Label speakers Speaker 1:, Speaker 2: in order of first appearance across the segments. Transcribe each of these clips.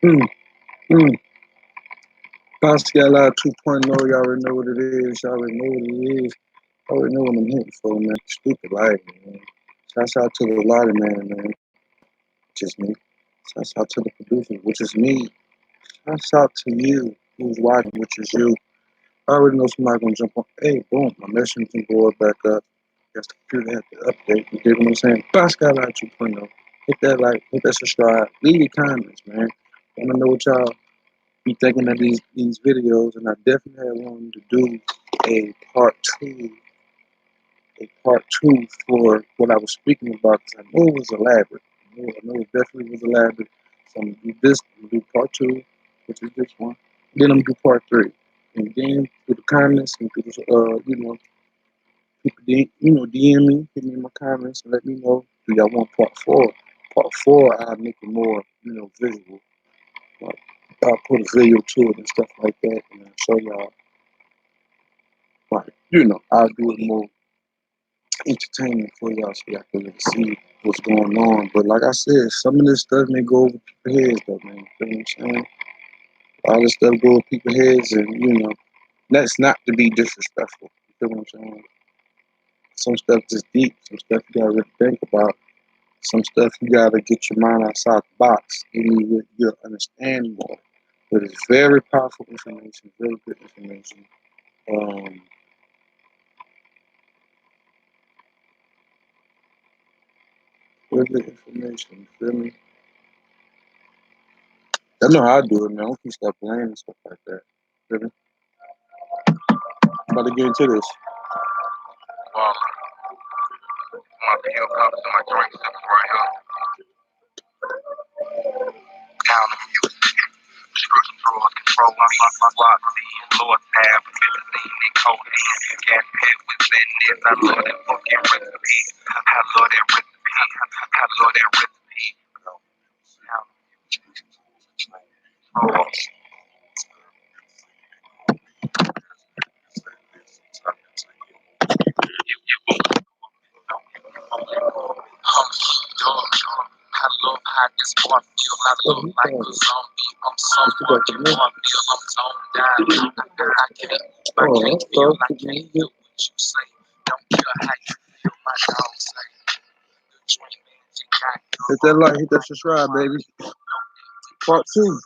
Speaker 1: Mm, mm. Pascal 2.0, y'all already know what it is. Y'all already know what it is. Y'all already know what I'm hitting for, man. Stupid life, man. Shouts out to the lottery man, which is me. Shouts out to the producer, which is me. Shouts out to you, who's watching, which is you. I already know somebody gonna jump on. Hey, boom, my messenger board back up. Guess the computer had to update. You dig what I'm saying? Pascal 2.0. Hit that like, hit that subscribe. Leave your comments, man. Wanna know what y'all be thinking of these videos, and I definitely had wanted to do a part two, for what I was speaking about because I know it was elaborate. I know it definitely was elaborate. So I'm gonna do this, I'm gonna do part two, which is this one. Then I'm gonna do part three, and then through the comments and through the, people DM me, hit me in my comments, and let me know, do y'all want part four? Part four, I'll make it more, visual. Like, I'll put a video to it and stuff like that, and I'll show y'all. Like, I'll do it more entertaining for y'all so y'all can really see what's going on. But like I said, some of this stuff may go over people's heads though, man. You feel what I'm saying? All this stuff go over people's heads, and that's not to be disrespectful. You feel what I'm saying? Some stuff is deep, some stuff you gotta really think about. Some stuff you gotta get your mind outside the box. You'll understand more. But it's very powerful information, very good information. Um, very good information, you feel me? I know how I do it, man. I don't keep stuff playing and stuff like that. Feel me? I'm about to get into this.
Speaker 2: Well, my pill cups and my drink sippers right here. Down the music. Prescription drugs control my block. Lord tab, everything they codeine. Gas pack with sadness. I love that fucking recipe. I love that recipe. I love that recipe. Oh, I love how this boy feel. I look like a zombie. I'm so fucking more feel. I'm zoned out. I get it. I can't feel. I can't hear what you say. Don't care how you feel. My dog say. The dream man, you got
Speaker 1: Hit that like, hit that subscribe, baby. Part two.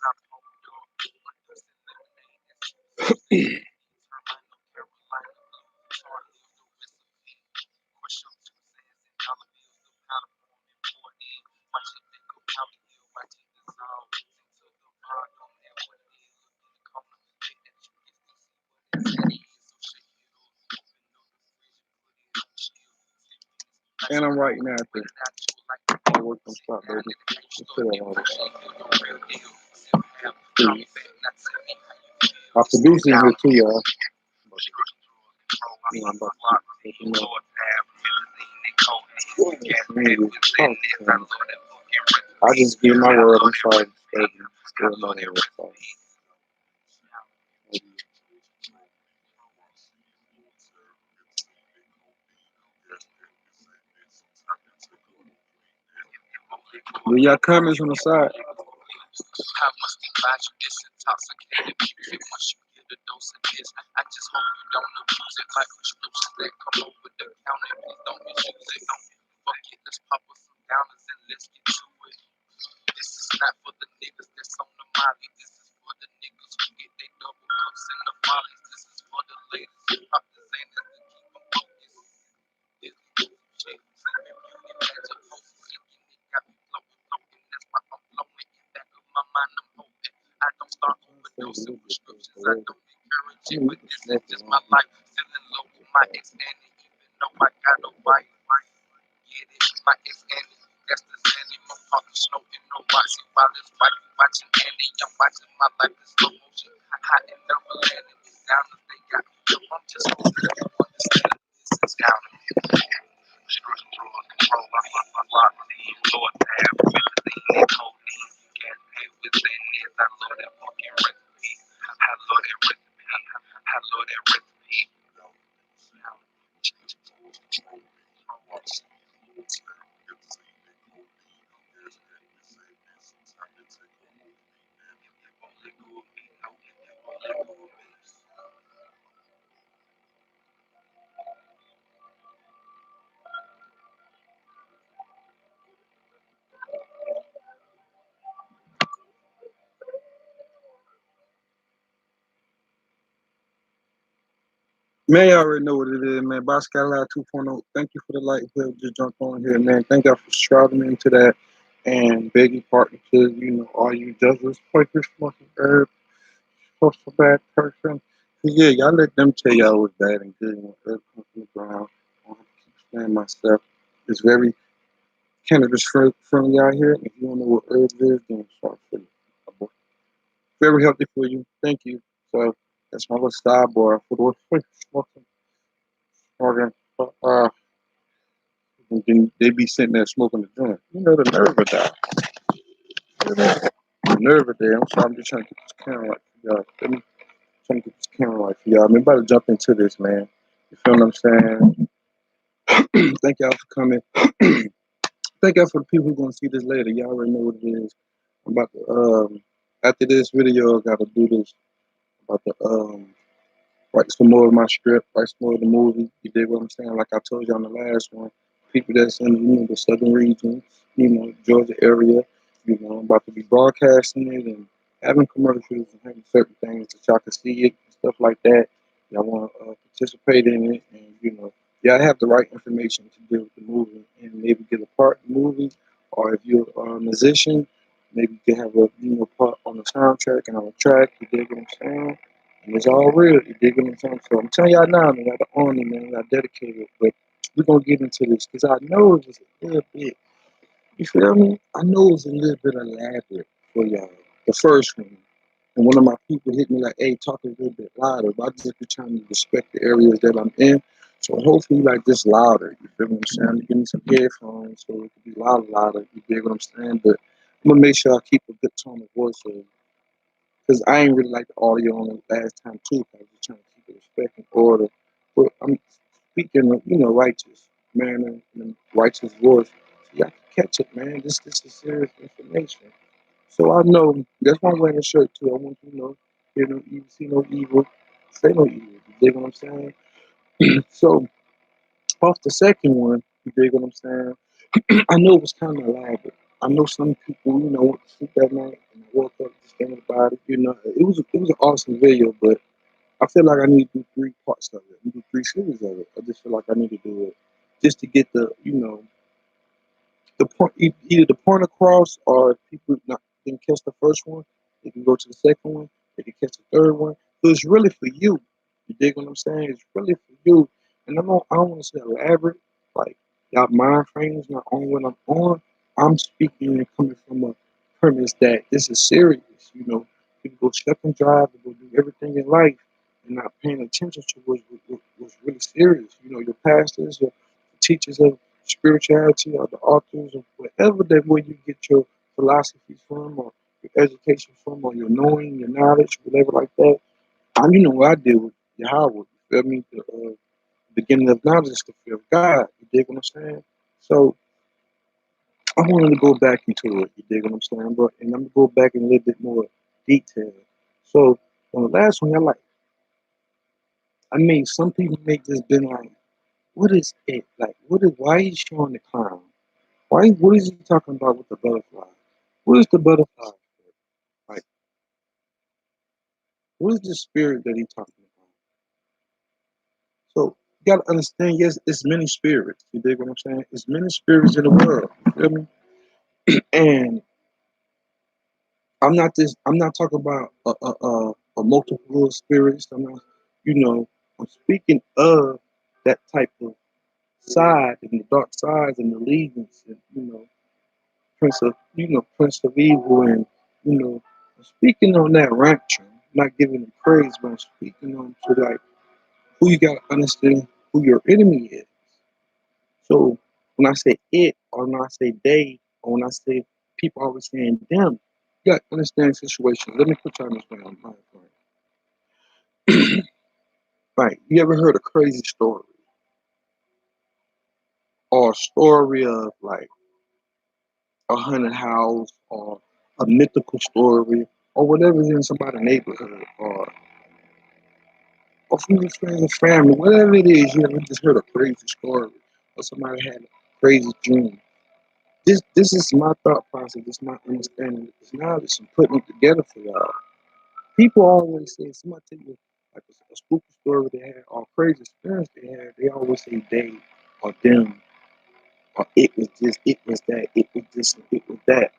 Speaker 1: And I'm writing after. I work on spot, baby. Let's put that on. Our producer's here too, y'all. I'm about to let you know. I just give my word. I'm sorry. Still not here. Leave your comments on the side.
Speaker 2: I must advise you disintoxicated music once you get a dose of this. I just hope you don't abuse it like prescriptions that come over the counter. Please don't misuse it. Don't forget, let's pop us some downers and let's get to it. This is not for the niggas that's on the molly. This is for the niggas who get their double cups and the volleys. This is for the ladies and pop the Xanax to keep them focused. This is shit. Beauty pageant post sinking. It got me floating. That's why I'm flowing. In back of my mind, I'm hoping. I don't start overdosing prescriptions. I don't encourage it, but this is just my life. Feeling low with my ex Annie, even though I got a wife. Get it? My ex Annie, that's the Zanny. My father smoking, no watching while his wife watching Annie. I'm watching my life in slow motion. Hot and never landing. These down as they got me. Yo, I'm just hoping you understand. This is down to me. Prescription drugs control my block. Lord tab, everything codeine. Gas pack with sadness. I love that fucking recipe. I love that recipe. I love that recipe.
Speaker 1: Man, you already know what it is, man. Boss Skyline 2.0. Thank you for the light whoever just jumped on here, man. Thank y'all for shrouding into that and begging pardon to, all you judges, quakers, smoking herb, supposed to bad person. 'Cause, yeah, y'all let them tell y'all what's bad and good when herb comes from the ground. I don't have to keep saying myself. It's very cannabis friendly out here. If you don't know what herbs is, then sorry for you. Very healthy for you. Thank you. So that's my little sidebar for the quakers, smoking organ. And then they be sitting there smoking the joint. The nerve of that. The nerve of that. I'm sorry, I'm just trying to get this camera right for y'all. Let me trying to get this camera right for y'all. I'm about to jump into this, man. You feel what I'm saying? Thank y'all for coming. Thank y'all for the people who gonna see this later. Y'all already know what it is. I'm about to after this video, I gotta do this. I'm about to write some more of my script, write some more of the movie. You dig what I'm saying? Like I told you on the last one, people that's in the southern region, Georgia area, I'm about to be broadcasting it and having commercials and having certain things that y'all can see it and stuff like that. Y'all want to participate in it, and y'all have the right information to deal with the movie and maybe get a part in the movie, or if you're a musician, maybe you can have a part on the soundtrack and on the track. You dig what I'm saying? And it's all real. You dig what I'm saying? So I'm telling y'all now, man, y'all the army, man, y'all dedicated. But we're gonna get into this because I know it was a little bit. You feel me? I know it was a little bit elaborate for y'all. The first one. And one of my people hit me like, hey, talk a little bit louder. But I just be trying to respect the areas that I'm in. So hopefully like this louder. You feel what I'm saying? I'm gonna give me some headphones so it can be louder. You dig what I'm saying? But I'm gonna make sure I keep a good tone of voice so because I ain't really like the audio on the last time too. I was just trying to keep it respect and order. But I'm speaking, righteous manner and righteous voice. So y'all can catch it, man. This is serious information. So I know that's why I'm wearing a shirt too. I want you to know, hear no evil, see no evil, say no evil. You dig what I'm saying? So off the second one, you dig what I'm saying? I know it was kind of elaborate. I know some people, went to sleep that night and I woke up just thinking about it. It was an awesome video, but I feel like I need to do three parts of it. I need to do three series of it. I just feel like I need to do it just to get the point, either the point across, or if people not didn't catch the first one, they can go to the second one. They can catch the third one. So it's really for you. You dig what I'm saying? It's really for you. And I don't want to say elaborate, like y'all mind frames not on what I'm on. I'm speaking and coming from a premise that this is serious. People go step and drive and go do everything in life and not paying attention to what's really serious. Your pastors, your teachers of spirituality, or the authors, or whatever that where you get your philosophy from, or your education from, or your knowing, your knowledge, whatever like that. What I did with Yahweh. You feel me? The beginning of knowledge is the fear of God. You dig what I'm saying? So I wanted to go back into it. You dig what I'm saying? And I'm gonna go back in a little bit more detail. So on the last one, some people may just been like, "What is it? Like, why is he showing the clown? What is he talking about with the butterfly? What is the butterfly? Like, what is the spirit that he talking about?" So you gotta understand, yes, it's many spirits. You dig what I'm saying? It's many spirits in the world. You feel me? And I'm not talking about a multiple spirits. I'm not, you know, I'm speaking of that type of side and the dark sides and the legions and Prince of Evil and I'm speaking on that rancher. I'm not giving him praise, but I'm speaking on to like who you gotta understand who your enemy is. So when I say it, or when I say they, or when I say people always saying them, you gotta understand the situation. Let me put you on this way on my point. Right. You ever heard a crazy story? Or a story of like a haunted house or a mythical story or whatever's in somebody's neighborhood or from your friends and family, whatever it is, you ever just heard a crazy story or somebody had a crazy dream. This is my thought process, this is my understanding, this knowledge I'm putting it together for y'all. People always say somebody tell you like a spooky story they had or crazy experience they had, they always say they or them or it was this, it was that, it was this, and it was that.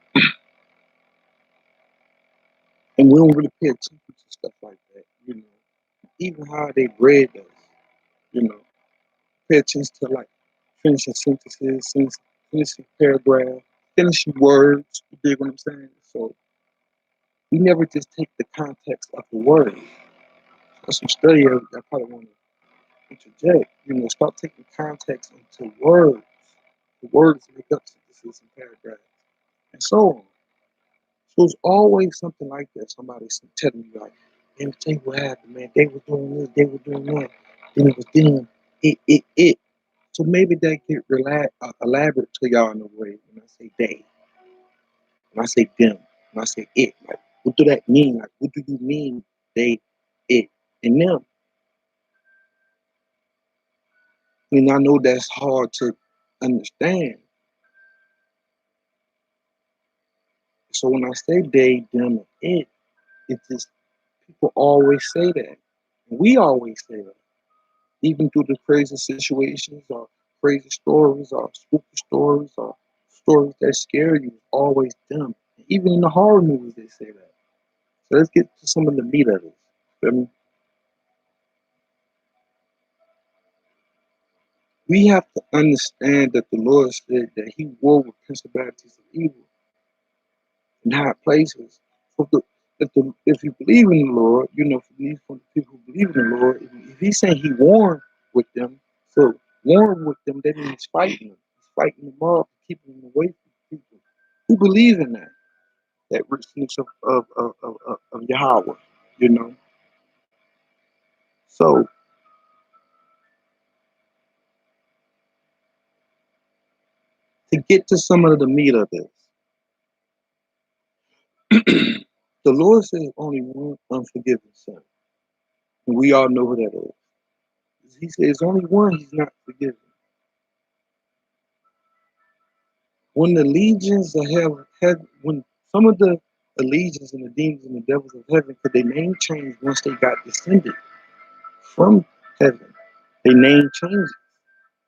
Speaker 1: And we don't really pay attention to stuff like that, you know. Even how they bred us, you know. Pay attention to like finishing sentences, finishing paragraphs, finishing words. You dig what I'm saying? So we never just take the context of the word. That's some study I probably want to interject. You know, start taking context into words. The words make up sentences and paragraphs, and so on. So it's always something like that. Somebody's telling you like, "Man, tell you what happened, man. They were doing this, they were doing that. Then it was them. It." So maybe that get elaborate to y'all in a way when I say they, when I say them, when I say it. Like, what do that mean? Like, what do you mean they, it, and them? And I know that's hard to understand. So when I say they, them, and it's just people always say that. We always say that. Even through the crazy situations or crazy stories or spooky stories or stories that scare you, always them. Even in the horror movies, they say that. So let's get to some of the meat of it. Feel me? We have to understand that the Lord said that He war with principalities of evil in high places. So if you believe in the Lord, you know, for the people who believe in the Lord, if He's saying He warned with them, so warring with them, that means fighting them. He's fighting them off, keeping them away from people who believe in that richness of Yahweh, you know. So to get to some of the meat of this, the Lord says only one unforgiven son. And we all know who that is. He says only one he's not forgiven. When the legions of heaven, when some of the legions and the demons and the devils of heaven, could their name change once they got descended from heaven. Their name changes,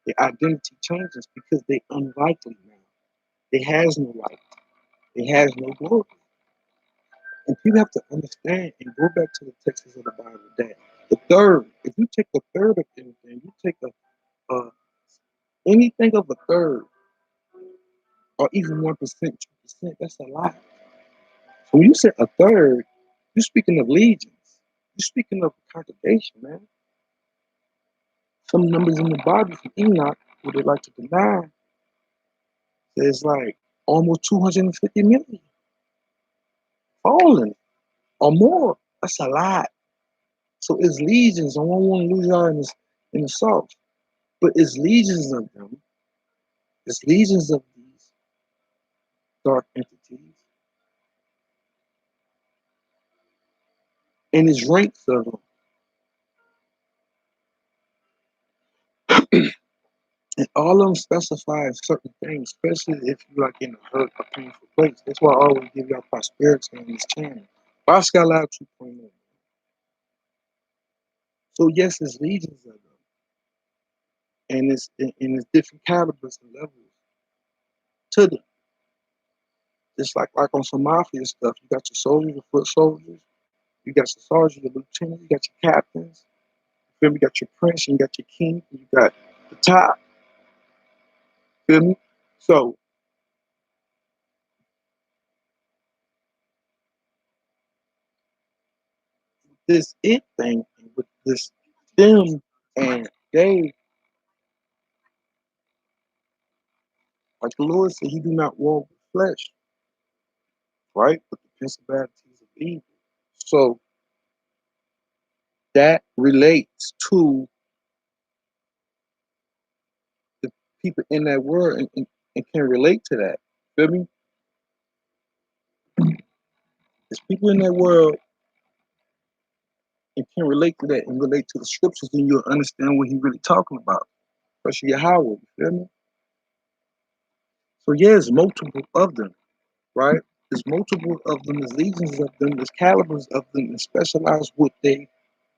Speaker 1: their identity changes because they unlikely now. They has no light. They has no glory. And people have to understand and go back to the texts of the Bible that the third, if you take a third of anything, you take anything of a third or even 1%, 2%, that's a lot. So when you say a third, you're speaking of legions. You're speaking of a congregation, man. Some numbers in the Bible from Enoch, what they like to deny, there's like almost 250 million fallen or more. That's a lot. So it's legions. I don't want to lose y'all in the sauce. But it's legions of them. It's legions of these dark entities. And it's ranks of them. And all of them specify certain things, especially if you're like in a hurt or painful place. That's why I always give y'all prosperity on this channel. Oscar Live 2.0. So yes, it's legions of them. And it's different calibers and levels to them. Just like on some mafia stuff, you got your soldiers, your foot soldiers, you got your sergeants, your lieutenants, you got your captains, you feel me? You got your prince, you got your king, you got the top, feel me? So this it thing with this them and they, like the Lord said, He do not walk with flesh, right? But the principalities of evil. So that relates to the people in that world and can relate to that. Feel me? There's people in that world and can relate to that and relate to the scriptures, then you'll understand what He's really talking about. Especially Yahweh, you feel me? So yeah, there's multiple of them, right? There's multiple of them, there's legions of them, there's calibers of them, and specialized what they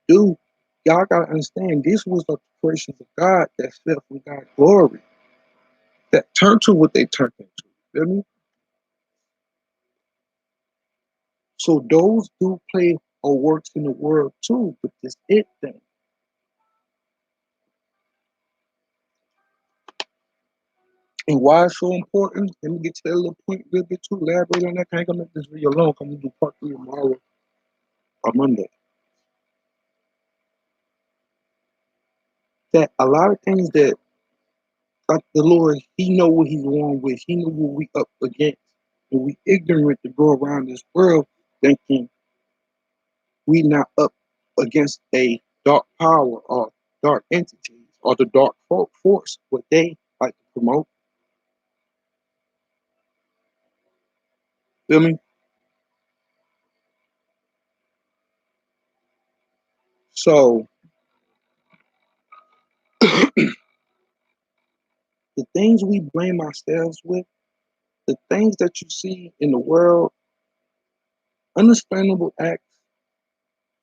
Speaker 1: do. Y'all gotta understand this was the creations of God that fell from God's glory, that turned to what they turned into. Feel me? So those do play or works in the world too, but this it thing. And why it's so important, let me get to that little point a little bit too, elaborate on that. I ain't gonna make this video long, I'm gonna do part 3 tomorrow or Monday. That a lot of things that like the Lord, He know what He's wrong with. He know what we up against. And we ignorant to go around this world thinking we not up against a dark power or dark entities or the dark force, what they like to promote. Feel me? So the things we blame ourselves with, the things that you see in the world, unexplainable acts,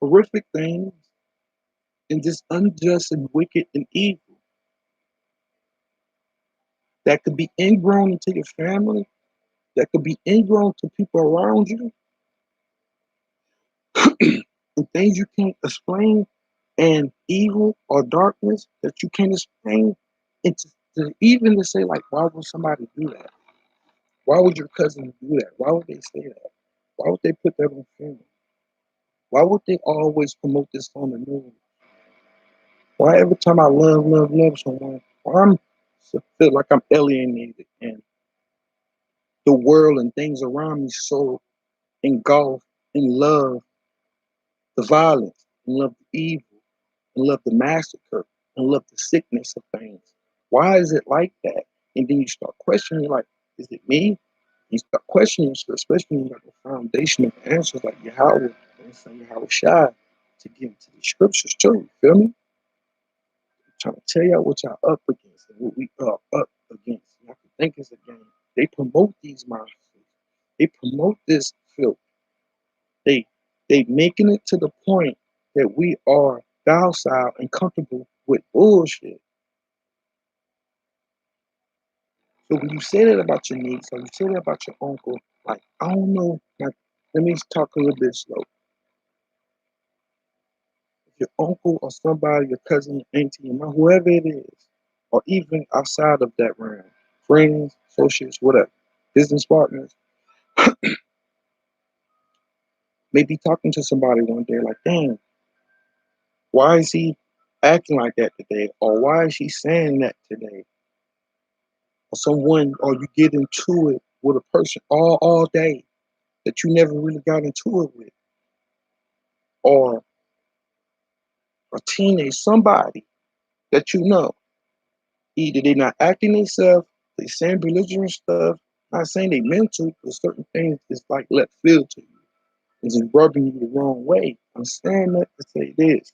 Speaker 1: horrific things, and just unjust and wicked and evil that could be ingrown into your family, that could be ingrown to people around you, and things you can't explain, and evil or darkness that you can't explain. It's even to say like, why would somebody do that? Why would your cousin do that? Why would they say that? Why would they put that on film? Why would they always promote this on the news? Why every time I love someone, I'm feel like I'm alienated and the world and things around me so engulfed in love the violence, and love the evil, and love the massacre, and love the sickness of things. Why is it like that? And then you start questioning, like, is it me? You start questioning, especially when you got the foundation of answers like Yahweh and say Yahweh Shai to get into the scriptures too. You feel me? I'm trying to tell y'all what y'all up against and what we are up against. Y'all can think it's a game. They promote these monsters. They promote this filth. They they making it to the point that we are docile and comfortable with bullshit. So when you say that about your niece or you say that about your uncle, like I don't know, like let me talk a little bit slow. If your uncle or somebody, your cousin, your auntie, your mom, whoever it is, or even outside of that realm, friends, associates, whatever, business partners, may be talking to somebody one day like, dang, why is he acting like that today? Or why is she saying that today? Or someone, or you get into it with a person all day that you never really got into it with, or a teenage somebody that you know, either they're not acting themselves, they saying belligerent stuff, not saying they meant to, but certain things is like left field to you. It's just rubbing you the wrong way. I'm saying that to say this.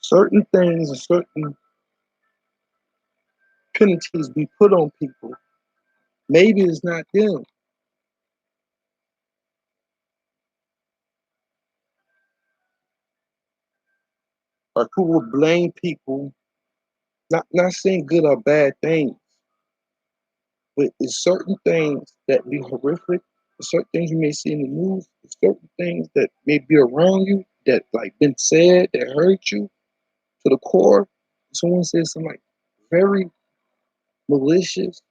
Speaker 1: Certain things and certain penalties be put on people. Maybe it's not them. Or who will blame people, not saying good or bad things, but it's certain things that be horrific, certain things you may see in the news, certain things that may be around you that like been said that hurt you to the core. Someone says something like very malicious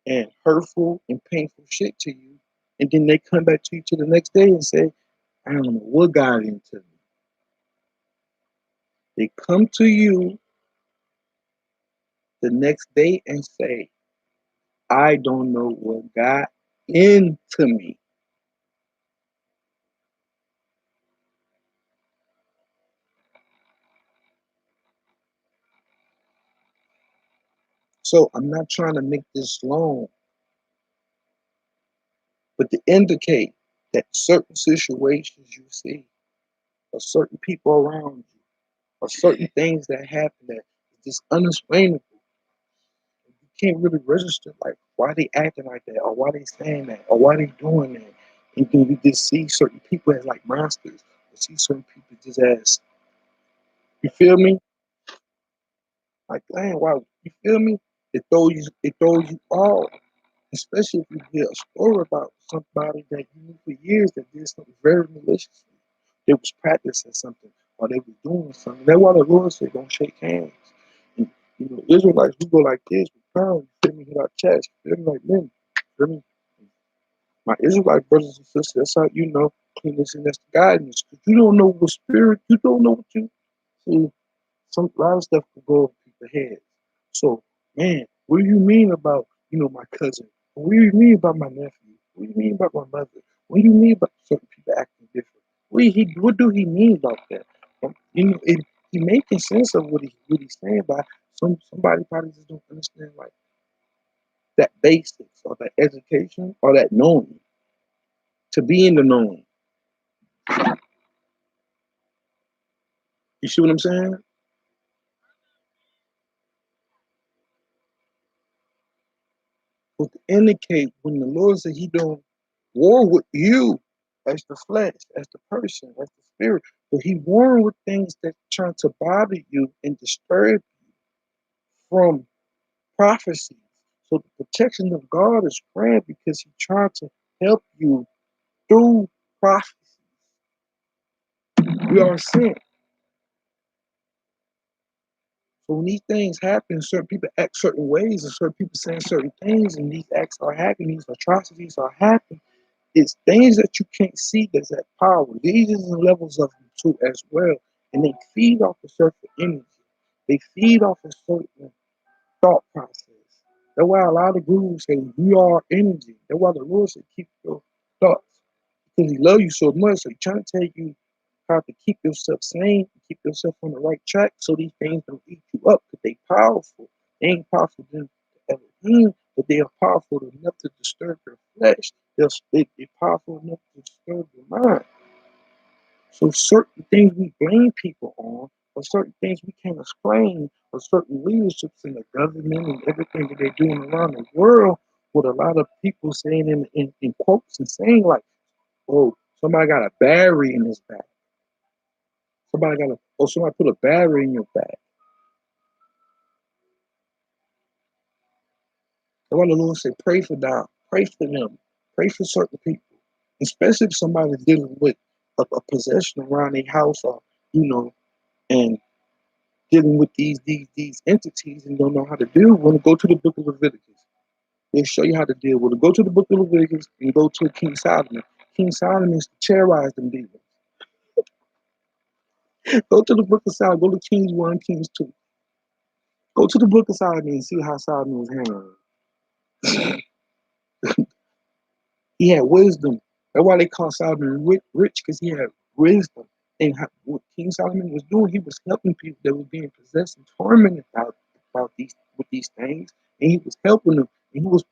Speaker 1: and hurtful and painful shit to you, and then they come back to you to the next day and say, I don't know what got into me. They come to you the next day and say, I don't know what got into me. So I'm not trying to make this long, but to indicate that certain situations you see, or certain people around you, or certain things that happen that is just unexplainable. You can't really register like why they acting like that, or why they saying that, or why they doing that. And then we just see certain people as like monsters. We see certain people just as, you feel me? Like, damn, wow, you feel me? It throws you off, especially if you hear a story about somebody that you knew for years that did something very malicious. They was practicing something or they was doing something. That's why the Lord said, don't shake hands. And, Israelites, we go like this, we come, you feel me, hit our chest, you feel me, like men, you feel me? My Israelite brothers and sisters, that's how you know cleanness and that's the guidance. Because you don't know what spirit, you don't know what you see. Some a lot of stuff can go over people's heads. So, man, what do you mean about my cousin? What do you mean about my nephew? What do you mean about my mother? What do you mean about certain people acting different? What do he mean about that? He making sense of what he's saying, but somebody probably just don't understand like that basics or that education or that knowing to be in the knowing. You see what I'm saying? But to indicate when the Lord said He don't war with you as the flesh, as the person, as the spirit, but He warring with things that trying to bother you and disturb you from prophecies. So the protection of God is grand because He trying to help you through prophecies. We are sent. So when these things happen, certain people act certain ways, and certain people saying certain things, and these acts are happening, these atrocities are happening. It's things that you can't see that's that power. These are the levels of them too as well. And they feed off a certain energy. They feed off a certain thought process. That's why a lot of gurus say we are energy. That's why the Lord said keep your thoughts. Because He loves you so much. So He's trying to tell you how to keep yourself sane, keep yourself on the right track so these things don't eat you up because they powerful. They ain't powerful than Elohim, but they are powerful enough to disturb your flesh. They're powerful enough to disturb your mind. So certain things we blame people on, or certain things we can't explain, or certain leaderships in the government and everything that they're doing around the world, with a lot of people saying in quotes and saying like, oh, somebody got a battery in his back. Somebody put a battery in your back. That's why the Lord said, pray for them, pray for certain people, especially if somebody's dealing with a possession around their house or, you know, and dealing with these entities and don't know how to deal with it. Go to the book of Leviticus. They'll show you how to deal with it. Go to the book of Leviticus and go to King Solomon. King Solomon terrorized them demons. Go to the book of Solomon. Go to Kings 1, Kings 2. Go to the book of Solomon and see how Solomon was handling it. He had wisdom. That's why they call Solomon rich, because he had wisdom. And what King Solomon was doing, he was helping people that were being possessed and tormented about these things, and he was helping them, and he was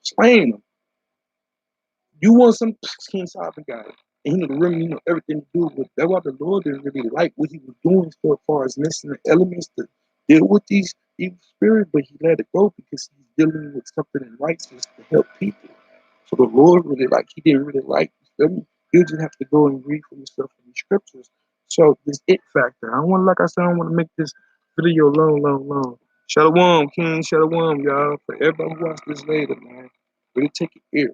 Speaker 1: slaying them. You want some King Solomon guy, and he knew the rim, everything to do with. That's why the Lord didn't really like what he was doing so far as missing the elements to deal with these evil spirits, but he let it go because he's dealing with something in righteousness to help people. So the Lord really he didn't really like them. You just have to go and read for yourself in the scriptures. So this it factor. I don't want, like I said, I don't want to make this video long, long, long. Shalom, King, Shalom, y'all. For everybody who watch this later, man, really take it here.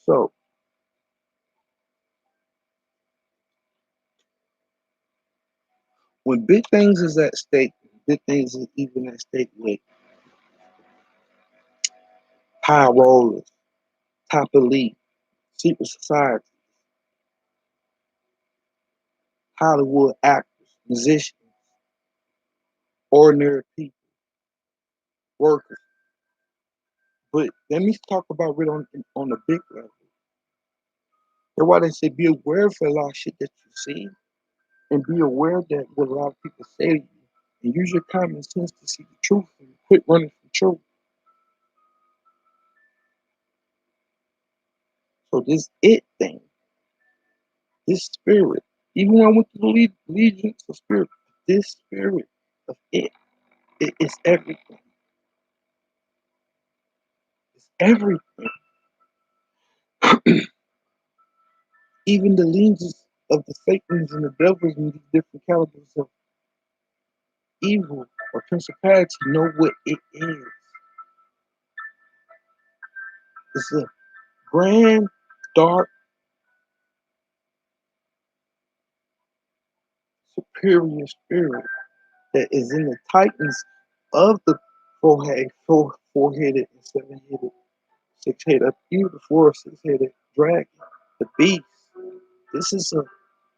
Speaker 1: So when big things is at stake, big things is even at stake with high rollers, top elite, secret society, Hollywood actors, musicians, ordinary people, workers. But let me talk about it on a big level. That's why they say be aware for a lot of shit that you see, and be aware that what a lot of people say to you, and use your common sense to see the truth and quit running from truth. So this it thing, this spirit, even when I went to the legions of spirit, this spirit of it's everything. It's everything. Even the legions of the Satans and the devils and these different calibers of evil or principality know what it is. It's a grand, dark, superior spirit that is in the titans of the four-headed and seven-headed, six-headed, even the four six-headed dragon, the beast. This is a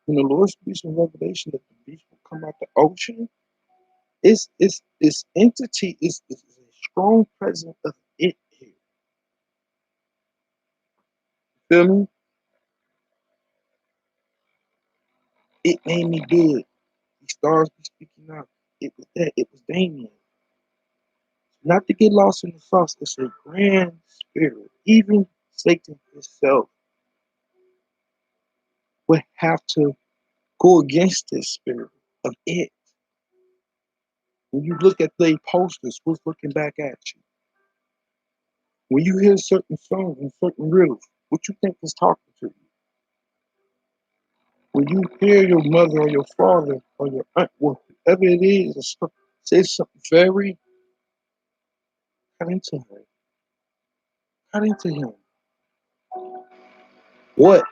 Speaker 1: when the Lord speaks in Revelation that the beast will come out the ocean. Its entity is a strong presence of it here. Feel me? It made me good. These stars be speaking out. It was that. It was Damien. Not to get lost in the sauce. It's a grand spirit. Even Satan himself would have to go against this spirit of it. When you look at the posters, who's looking back at you? When you hear certain songs and certain riddles, what you think is talking to you? When you hear your mother or your father or your aunt, whatever it is, say something very cut into her, cut into him. What?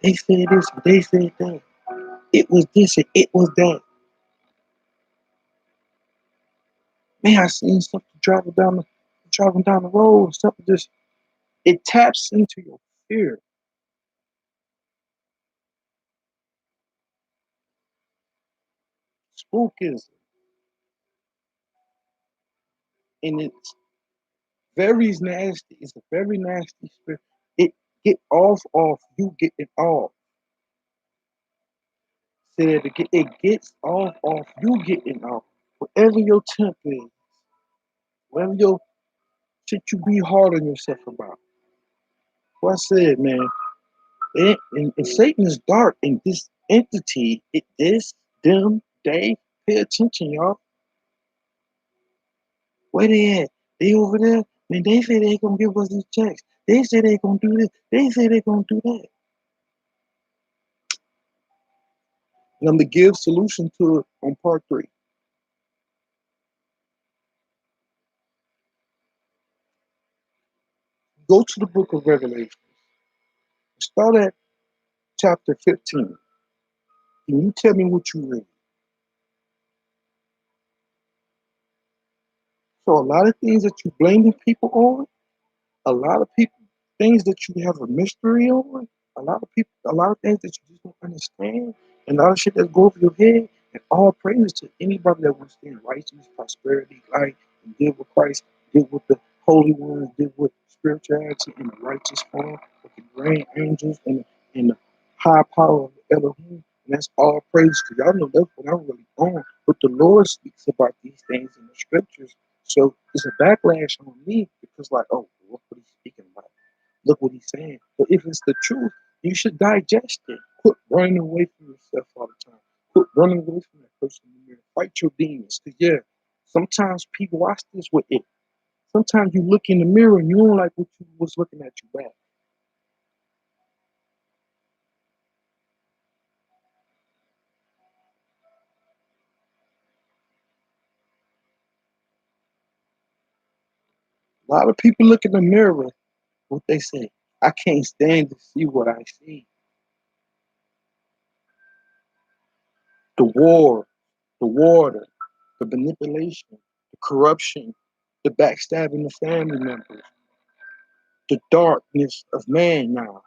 Speaker 1: They said this, they said that. It was this and it was that. Man, I seen something driving down the road, something just it taps into your fear. Spookism. And it's very nasty. It's a very nasty spirit. It get off you getting off. Said it gets off you getting off. Whatever your temp is, whatever your shit you be hard on yourself about. What I said, man, and Satan is dark, and this entity, them, they, pay attention, y'all. Where they at? They over there? Man, they say they gonna give us these checks. They say they gonna do this. They say they gonna do that. And I'm gonna give solution to it on part 3. Go to the book of Revelation. Start at chapter 15. And you tell me what you read. So a lot of things that you blaming people on, a lot of people things that you have a mystery on, a lot of things that you just don't understand, and a lot of shit that go over your head, and all praises to anybody that wants to stand righteousness, prosperity, life, and deal with Christ, deal with the holy ones, deal with spirituality in a righteous form, with the grand angels and the high power of Elohim. And that's all praise to y'all know that's what I'm really on. But the Lord speaks about these things in the scriptures. So it's a backlash on me because, like, oh, look what he's speaking about. Look what he's saying. But if it's the truth, you should digest it. Quit running away from yourself all the time. Quit running away from that person in the mirror. Fight your demons. Because, yeah, sometimes people watch this with it. Sometimes you look in the mirror and you don't like what you was looking at you back. A lot of people look in the mirror, what they say, I can't stand to see what I see. The war, the water, the manipulation, the corruption, the backstabbing of family members, the darkness of man now,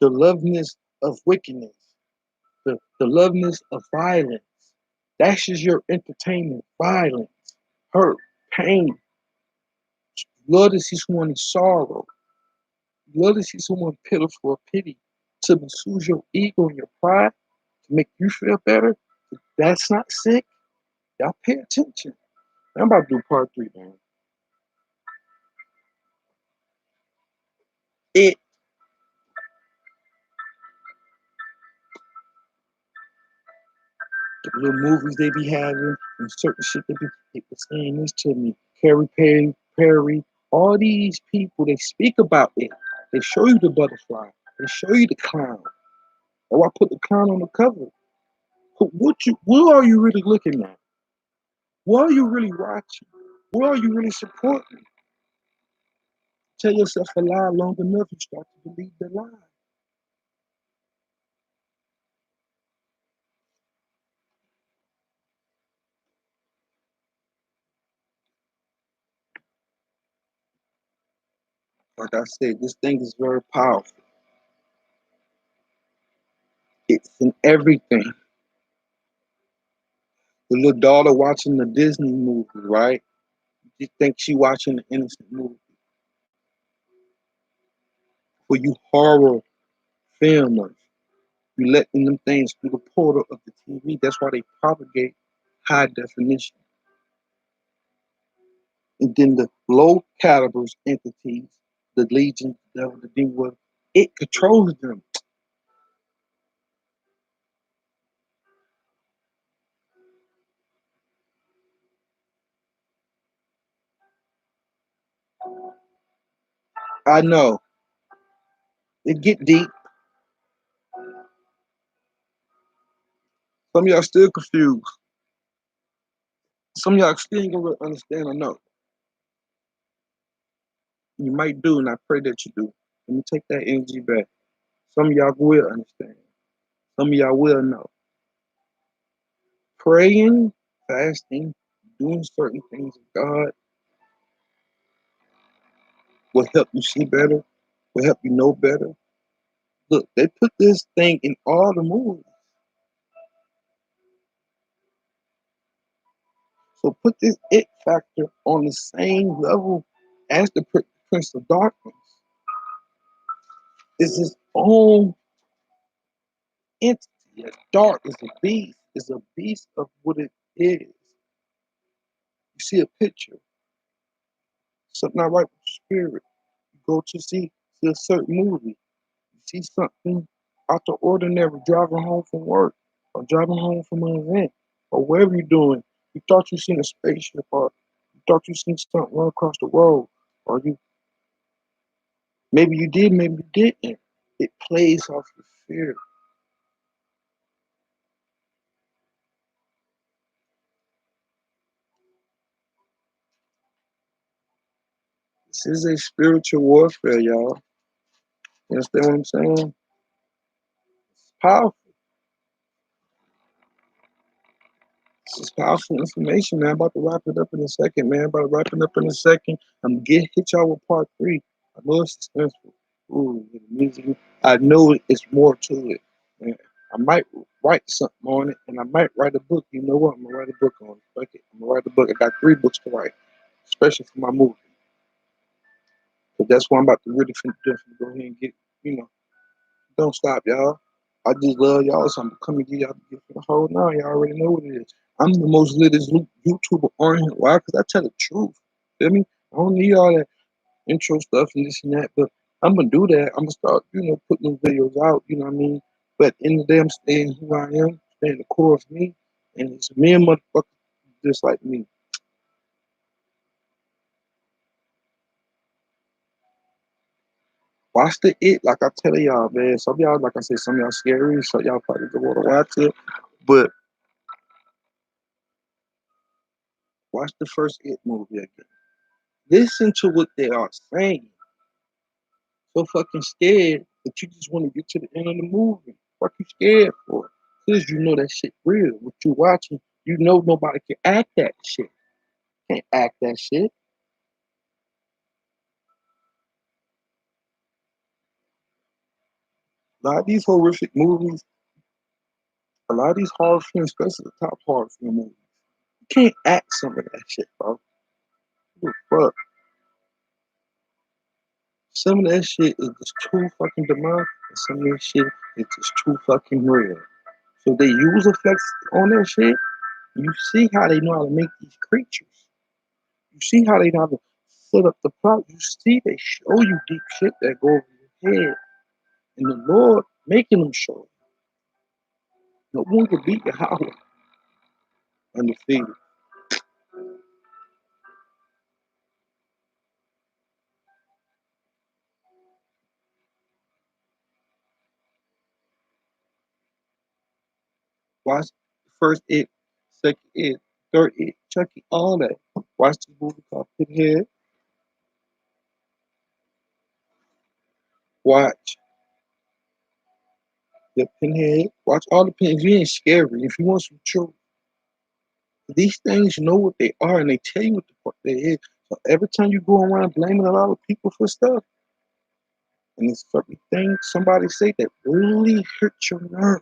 Speaker 1: the loveness of wickedness, the loveness of violence. That's just your entertainment. Violence, hurt, pain. You love to see someone in sorrow. You love to see someone pitiful or pity to soothe your ego and your pride to make you feel better. If that's not sick. Y'all pay attention. I'm about to do part 3, man. It the little movies they be having and certain shit they be saying this to me. Perry, all these people they speak about it. They show you the butterfly. They show you the clown. That's why I put the clown on the cover. What are you really looking at? What are you really watching? What are you really supporting? Tell yourself a lie long enough, you start to believe the lie. Like I said, this thing is very powerful. It's in everything. The little daughter watching the Disney movie, right? You think she watching an innocent movie. For you horror filmers, you letting them things through the portal of the TV. That's why they propagate high definition. And then the low calibers entities, the legion, the devil, the demon, it controls them. I know. It get deep. Some of y'all still confused. Some of y'all still ain't gonna understand or know. You might do, and I pray that you do. Let me take that energy back. Some of y'all will understand. Some of y'all will know. Praying, fasting, doing certain things of God will help you see better, will help you know better. Look, they put this thing in all the movies. So put this it factor on the same level as the Prince of Darkness. It's his own entity. Dark is a beast. It's a beast of what it is. You see a picture, something not right with your spirit. You go to see a certain movie. You see something out the ordinary driving home from work or driving home from an event or wherever you're doing. You thought you seen a spaceship or you thought you seen something run across the road or you maybe you did, maybe you didn't. It plays off your fear. This is a spiritual warfare, y'all. You understand what I'm saying? It's powerful. This is powerful information, man. I'm about to wrap it up in a second, man. About to wrap it up in a second. I'm gonna hit y'all with part three. I know it's suspenseful. Ooh, the music. I know it's more to it. Man. I might write something on it, and I might write a book. You know what? I'm gonna write a book on it. Fuck it. I'm gonna write a book. I got 3 books to write, especially for my movie. But that's what I'm about to really definitely go ahead and get. You know, don't stop, y'all. I just love y'all, so I'm coming to give y'all the gift of the whole now. Y'all already know what it is. I'm the most latest YouTuber on here. Why? Because I tell the truth. Feel me? I don't need all that intro stuff and this and that, but I'm gonna do that. I'm gonna start, putting those videos out. You know what I mean? But in the day, I'm staying who I am, staying the core of me, and it's me and motherfuckers just like me. Watch the it, like I tell y'all, man. Some of y'all, like I said, some of y'all scary, so y'all probably don't want to watch it. But watch the first it movie again. Listen to what they are saying. So fucking scared that you just want to get to the end of the movie. What you scared for? Because you know that shit real. What you watching, you know nobody can act that shit. Can't act that shit. A lot of these horrific movies, a lot of these horror films, especially the top horror film movies, you can't act some of that shit, bro. Fuck. Some of that shit is just too fucking demonic, and some of that shit is just too fucking real. So they use effects on that shit. You see how they know how to make these creatures. You see how they know how to set up the plot. You see they show you deep shit that go over your head. And the Lord making them show. No one can beat Yahweh undefeated. Watch the first It, second It, third It, Chucky, all that. Watch this movie called Pinhead. Watch the Pinhead. Watch all the Pinheads. If you ain't scary, if you want some truth, these things you know what they are and they tell you what the fuck they is. So every time you go around blaming a lot of people for stuff, and it's certain things somebody say that really hurt your nerve,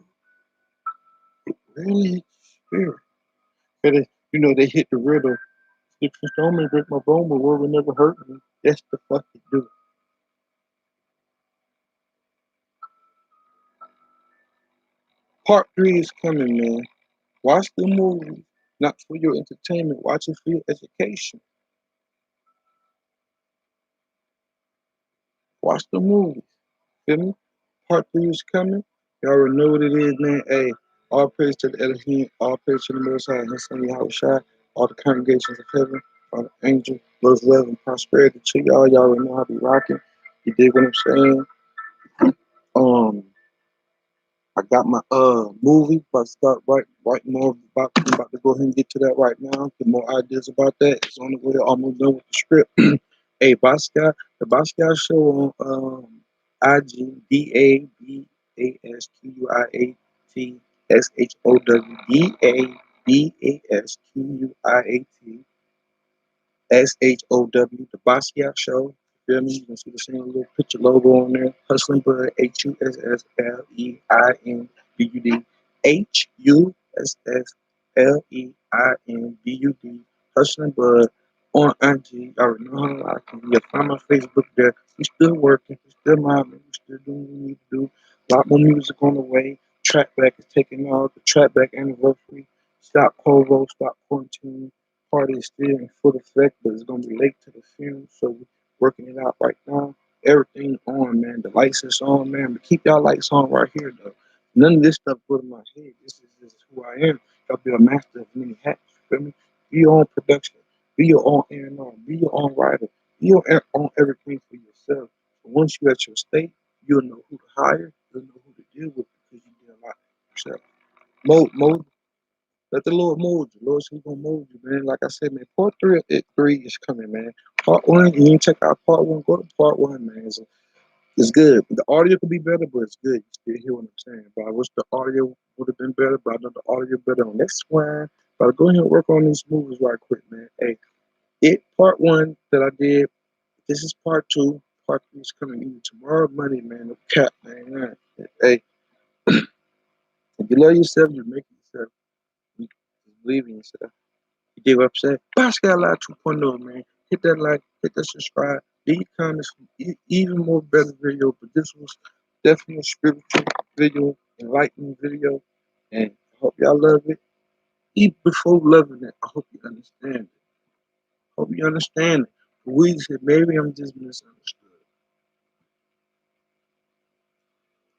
Speaker 1: it really hit your spirit. But they hit the riddle. Sticks and stone may break my bone, but word will never hurt me. That's the fuck it do. Part three is coming, man. Watch the movie, not for your entertainment. Watch it for your education. Watch the movie. Feel me? Part three is coming. You already know what it is, man. Hey, all praise to the Elohim, all praise to the Most High, His Son Yahushua, all the congregations of heaven, all the angels, love, and prosperity to y'all. Y'all already know how to be rocking. You dig what I'm saying? Um, I got my movie, but start writing more about. I'm about to go ahead and get to that right now. Get more ideas about that. It's on the way. Almost done with the script. Hey, Basquiat, the Basquiat show on IG DABASQUIAT, the Basquiat Show. You feel me? You can see the same little picture logo on there. Hustling Bud, HUSSLEINBUD, HUSSLEINBUD, Hustling Bud on IG. I already know how to like it. You'll find my Facebook there. We still working, we still mobbing, we still doing what we need to do. A lot more music on the way. Track back is taking off. The track back anniversary. Stop Povo, stop quarantine. Party is still in full effect, but it's gonna be late to the film, so we're working it out right now. Everything on, man. The lights is on, man. But keep y'all lights on right here, though. None of this stuff go to my head. This is who I am. I'll be a master of many hats. You feel me? Be your own production. Be your own A&R. Be your own writer. Be your own everything for yourself. So once you're at your state, you'll know who to hire. You'll know who to deal with because you did a lot yourself. Mold, let the Lord mold you. Lord, He's gonna mold you, man. Like I said, man, part three is coming, man. Part one, you ain't check out part one. Go to part one, man. It's good. The audio could be better, but it's good. You still hear what I'm saying. But I wish the audio would have been better, but I know the audio better on next one. But go ahead and work on these movies right quick, man. Hey, it part one that I did. This is part two. Part three is coming either tomorrow or Monday, man. No cap, man. Hey, if you love yourself, you make it yourself. You believe in yourself. You get what I'm saying? Pascal Live 2.0, man. Hit that like, hit that subscribe. These comments, even more better video, but this was definitely a spiritual video, enlightening video, and I hope y'all love it. Even before loving it, I hope you understand it. Hope you understand it. We said maybe I'm just misunderstood.